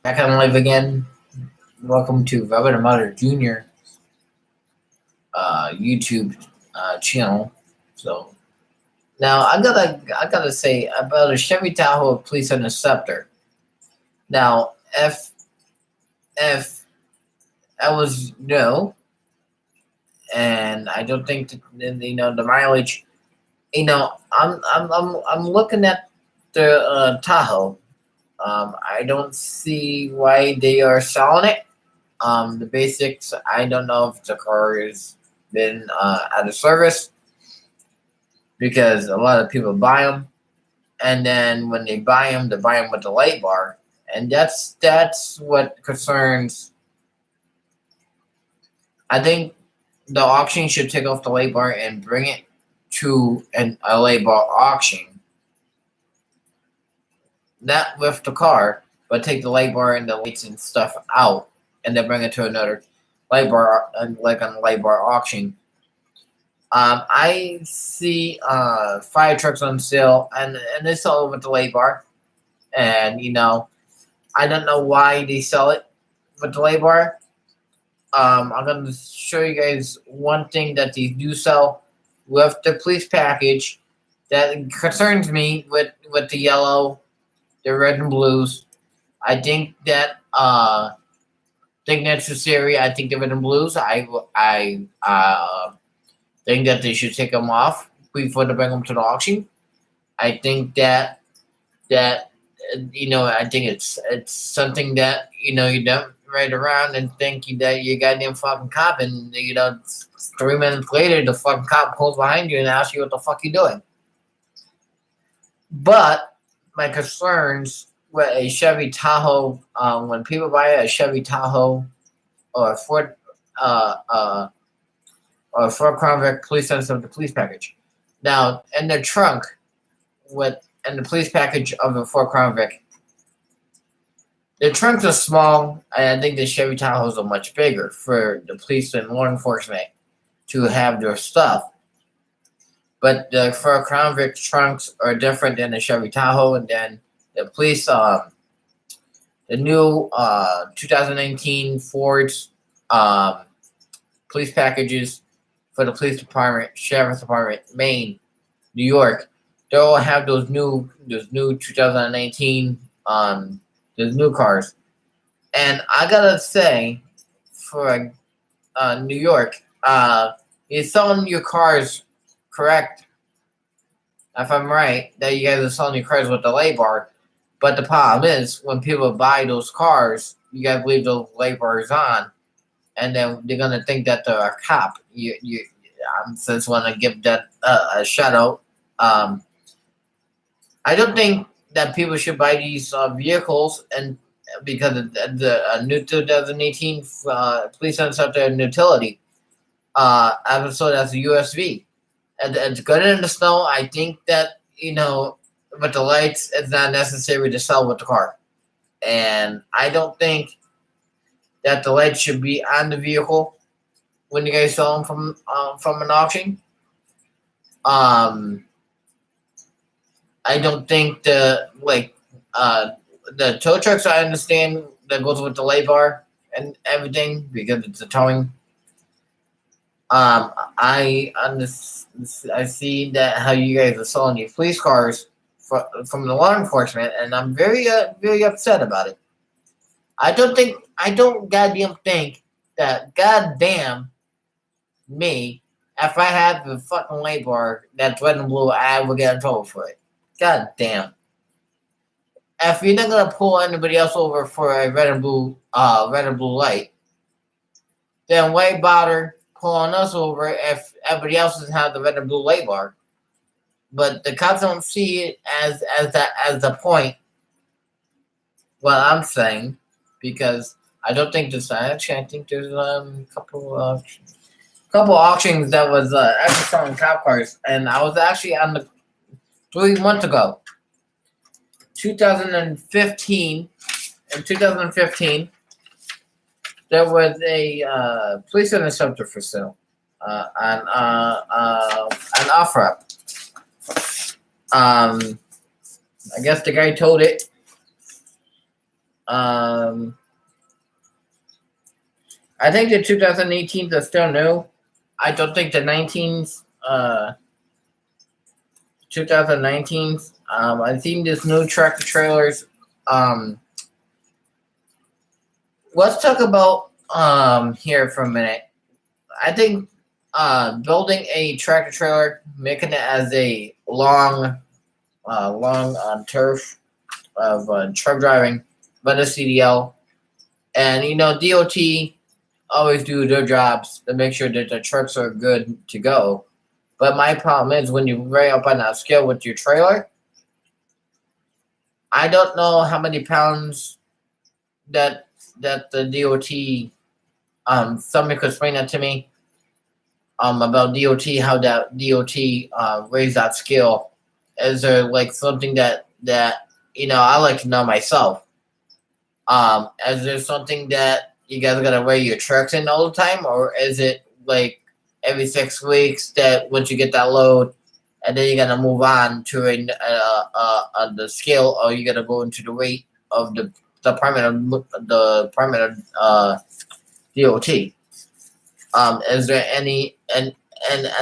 Back on live again. Welcome to Velvet and Mother Jr. YouTube channel. So now I gotta say about a Chevy Tahoe Police Interceptor. Now if I was no, and I don't think that, the mileage. I'm looking at the Tahoe. I don't see why they are selling it. The basics, I don't know if the car has been out of service because a lot of people buy them, and then when they buy them with the light bar, and that's what concerns. I think the auction should take off the light bar and bring it to a light bar auction, not with the car, but take the light bar and the lights and stuff out, and then bring it to another light bar, like on a light bar auction. I see fire trucks on sale, and they sell it with the light bar. And I don't know why they sell it with the light bar. I'm gonna show you guys one thing that they do sell with the police package that concerns me with the yellow, the red and blues. I think that's necessary. I think the red and blues. I think that they should take them off before they bring them to the auction. I think that I think it's something that you don't ride around and think that you goddamn fucking cop, and 3 minutes later the fucking cop pulls behind you and asks you what the fuck you doing. But my concerns with a Chevy Tahoe, when people buy a Chevy Tahoe or a Ford, uh, uh, or a Ford Crown Vic police sense of the police package. Now, in the trunk with and the police package of the Ford Crown Vic, the trunks are small, and I think the Chevy Tahoes are much bigger for the police and law enforcement to have their stuff. But the Ford Crown Vic trunks are different than the Chevy Tahoe, and then the police, the new 2019 Ford's um, police packages for the police department, sheriff's department, Maine, New York, they all have those new 2019 those new cars. And I gotta say, for New York, you're selling your cars correct. If I'm right, that you guys are selling your cars with the light bar. But the problem is, when people buy those cars, you gotta leave those light bars on, and then they're gonna think that they're a cop. I just want to give that a shout out. Um, I don't think that people should buy these vehicles, and because of the new 2018 police interceptor utility episode as a USV. And it's good in the snow. I think that with the lights, it's not necessary to sell with the car, and I don't think that the lights should be on the vehicle when you guys sell them from an auction. Um, I don't think the tow trucks. I understand that goes with the light bar and everything because it's a towing. I see that how you guys are selling your police cars from the law enforcement, and I'm very upset about it. I don't goddamn think that goddamn me, if I had the fucking light bar that's red and blue, I would get in trouble for it. God damn. If you're not gonna pull anybody else over for a red and blue light, then why bother pulling us over if everybody else doesn't have the red and blue light bar? But the cops don't see it as the point. What I'm saying, because I don't think this. Actually, I think there's couple auctions that was actually selling cop cars, and I was actually on the 3 months ago, 2015. In 2015, there was a police interceptor for sale on offer. I guess the guy told it I think the 2018s are still new. I don't think the 19s, 2019s. I've seen this new tractor trailers. Um, let's talk about here for a minute. I think building a tractor trailer, making it as a long turf of truck driving, but a CDL, and DOT always do their jobs to make sure that the trucks are good to go. But my problem is when you weigh up on that scale with your trailer, I don't know how many pounds that the DOT. Somebody could explain that to me. About DOT, how that DOT raised that scale. Is there like something that I like to know myself? Is there something that you guys gotta weigh your trucks in all the time, or is it like every 6 weeks that once you get that load, and then you gotta move on to the scale, or you gotta go into the weight of the department of DOT? Is there any and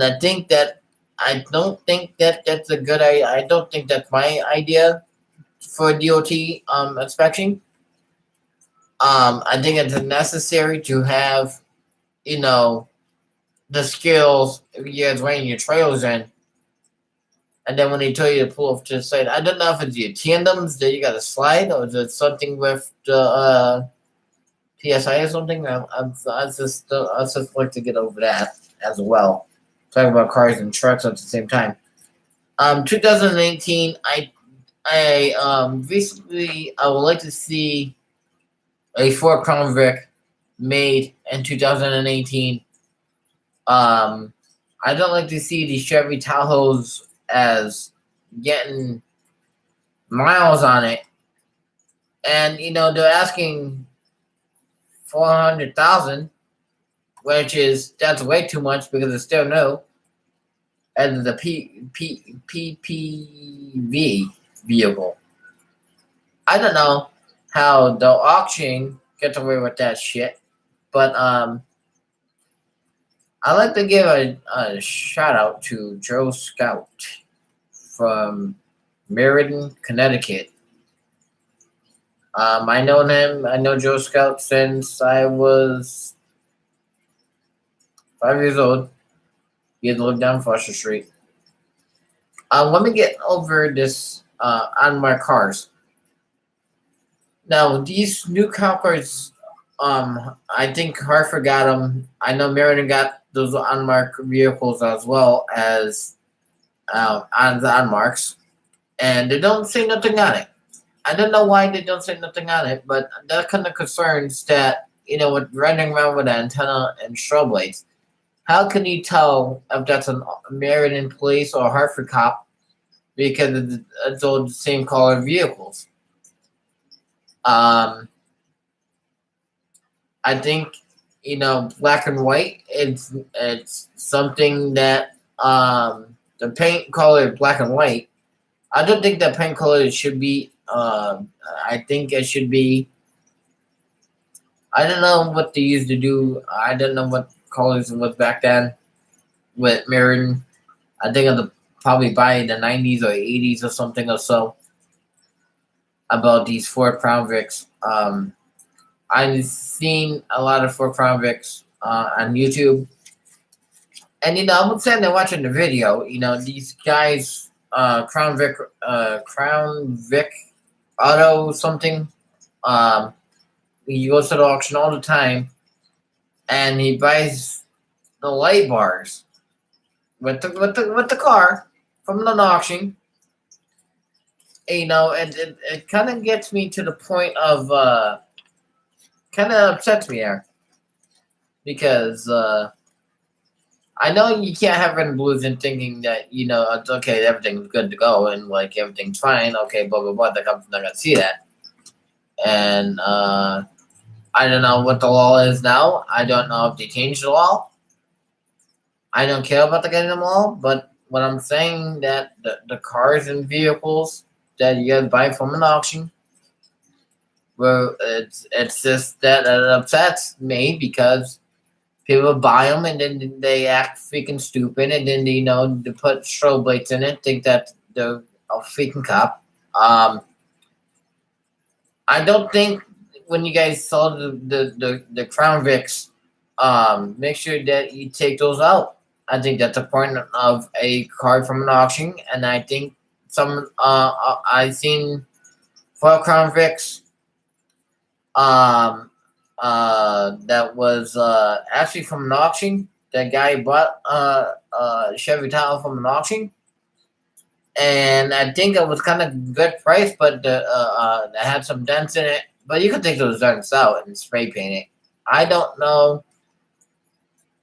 I think that I don't think that that's a good idea. I don't think that's my idea for DOT inspection. I think it's necessary to have you know the skills you guys weighing your trailers in, and then when they tell you to pull off to the side, I don't know if it's your tandems that you got to slide, or is it something with the PSI or something. I just like to get over that as well. Talking about cars and trucks at the same time. 2018, basically I would like to see a Ford Crown Vic made in 2018. I don't like to see the Chevy Tahoes as getting miles on it, and they're asking 400,000, that's way too much because it's still new. And the PPV vehicle. I don't know how the auction gets away with that shit, but I like to give a shout out to Joe Scout from Meriden, Connecticut. I know him. I know Joe Scout since I was 5 years old. He had lived down Foster Street. Let me get over this on my cars. Now, these new cop cars, I think Hartford got them. I know Meriden got those unmarked vehicles as well as on the unmarks. And they don't say nothing on it. I don't know why they don't say nothing on it, but that kind of concerns that, with running around with an antenna and strobe lights, how can you tell if that's a Meriden police or a Hartford cop because it's all the same color vehicles? I think black and white. It's something that the paint color black and white. I don't think that paint color should be. I think it should be. I don't know what they used to do. I don't know what colors it was back then with Meriden. I think of probably by the 90s or 80s or something or so about these Ford Crown Vics. I've seen a lot of Ford Crown Vics on YouTube. And I'm sitting there watching the video. These guys, Crown Vic Auto something. He goes to the auction all the time, and he buys the light bars with the car from an auction. And it kind of gets me to the point of kind of upsets me there because I know you can't have red and blues and thinking that it's okay, everything's good to go and like everything's fine. Okay, blah blah blah. The company's not gonna see that, and I don't know what the law is now. I don't know if they changed the law. I don't care about the goddamn law, but what I'm saying that the cars and vehicles that you guys buy from an auction, Well, it's just that it upsets me because people buy them and then they act freaking stupid, and then they put strobe lights in it, think that they're a freaking cop. Um, I don't think when you guys saw the Crown Vics, make sure that you take those out. I think that's a point of a card from an auction, and I think I've seen four Crown Vics that was actually from an auction. That guy bought Chevy Tahoe from an auction, and I think it was kind of good price, but it had some dents in it. But you could take those dents out and spray paint it. I don't know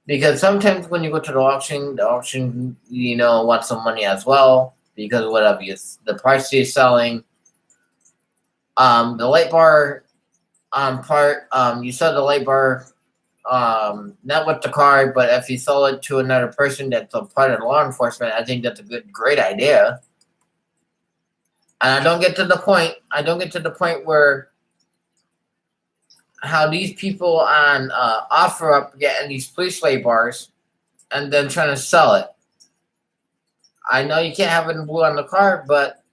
because sometimes when you go to the auction wants some money as well because whatever the price you're selling. The light bar part you sell the light bar not with the car, but if you sell it to another person that's a part of law enforcement, I think that's a great idea. And I don't get to the point. I don't get to the point where how these people on OfferUp getting these police light bars and then trying to sell it. I know you can't have it in blue on the car, but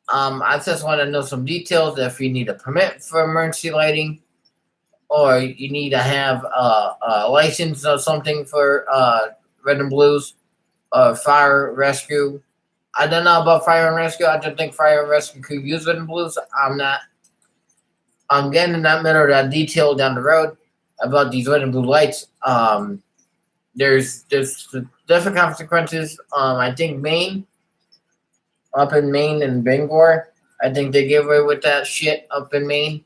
I just want to know some details. If you need a permit for emergency lighting, or you need to have a license or something for red and blues, or fire rescue. I don't know about fire and rescue. I don't think fire and rescue could use red and blues. I'm getting in that middle of that detail down the road about these red and blue lights. There's different consequences. I think up in Maine and Bangor, I think they get away with that shit up in Maine.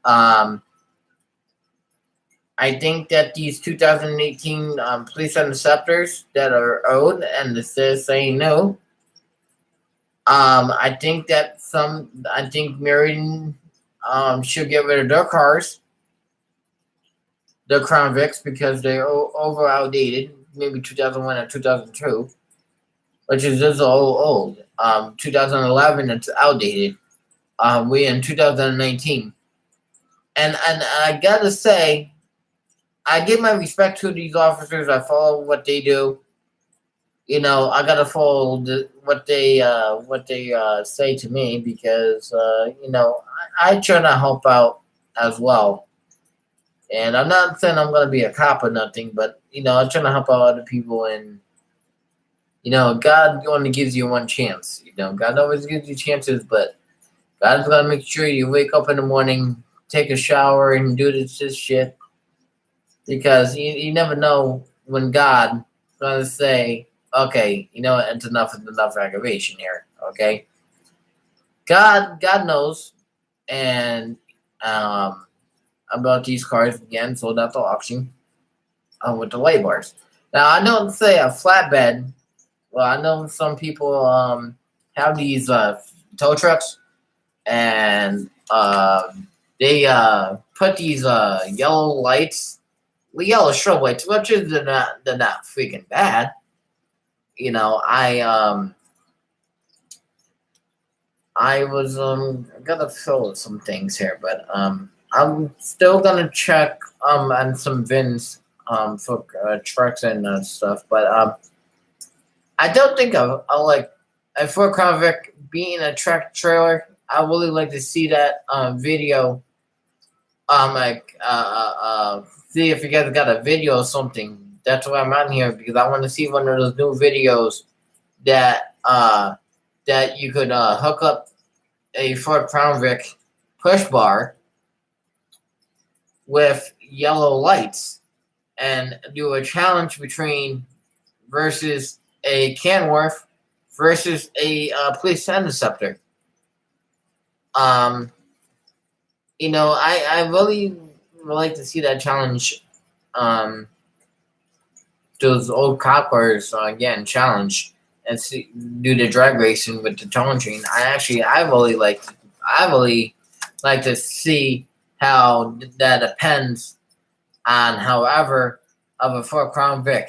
I think that these 2018 police interceptors that are owed and the says saying no. I think Marion should get rid of their cars, the Crown Vics, because they're over outdated. Maybe 2001 or 2002, which is just old. 2011, it's outdated. We in 2019, and I gotta say, I give my respect to these officers. I follow what they do. I gotta follow what they say to me because I try to help out as well. And I'm not saying I'm gonna be a cop or nothing, but I'm trying to help out other people. And God only gives you one chance. God always gives you chances, but God's gotta make sure you wake up in the morning, take a shower, and do this shit because you never know when God's gonna say, okay, it's enough aggravation here. Okay, God knows, and about these cars again sold out the auction with the light bars. Now I don't say a flatbed. Well, I know some people have these tow trucks, and they put these yellow lights, yellow strobe lights, which is they're not freaking bad. I was gonna fill some things here, but I'm still gonna check on some VINs for trucks and stuff. But I don't think I like a Ford Crown Vic being a truck trailer. I really like to see that video. See if you guys got a video or something. That's why I'm on here because I want to see one of those new videos that you could hook up a Ford Crown Vic push bar with yellow lights and do a challenge versus a Canworth versus a police interceptor. I really would like to see that challenge. Those old cop cars again challenge and do the drag racing with the towing train. I really like to see how that depends on however of a Ford Crown Vic.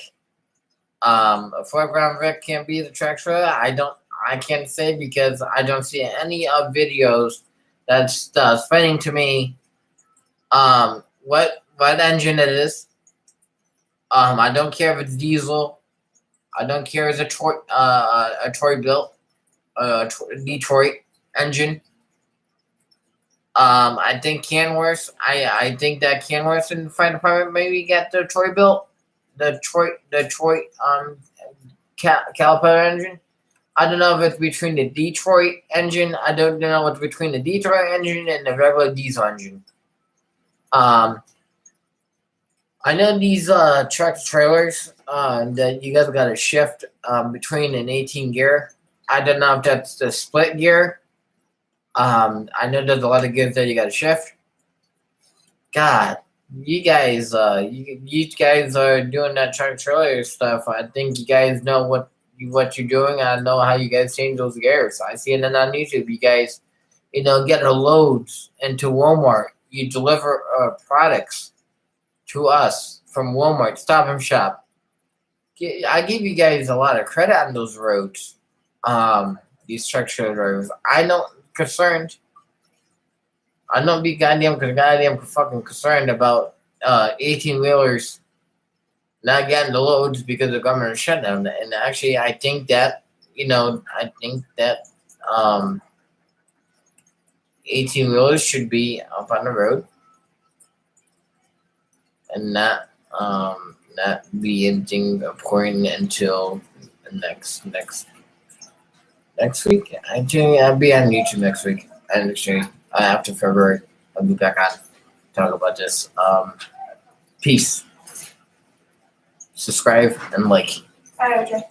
A Ford Crown Vic can't be the track trailer. I can't say because I don't see any videos that's explaining to me what engine it is. I don't care if it's diesel. I don't care if it's a Troy built Detroit engine. I think Canworth. I think that Canworth and the fire department maybe get the Troy built, the Detroit caliper engine. I don't know if it's between the Detroit engine. I don't know what's between the Detroit engine and the regular diesel engine. I know these tractor trailers that you guys got to shift between an 18 gear. I don't know if that's the split gear. I know there's a lot of gears that you got to shift. God, you guys are doing that tractor trailer stuff. I think you guys know what you're doing. I know how you guys change those gears. I see it on YouTube. You guys, get the loads into Walmart. You deliver products to us from Walmart, Stop and Shop. I give you guys a lot of credit on those roads. These truck drivers. I know concerned. I don't be goddamn fucking concerned about 18-wheelers not getting the loads because of government shutdown. And actually, I think that 18-wheelers should be up on the road and not be anything important until next week. Actually, I'll be on YouTube next week. And actually, after February, I'll be back on talk about this. Peace. Subscribe and like. Bye, OJ.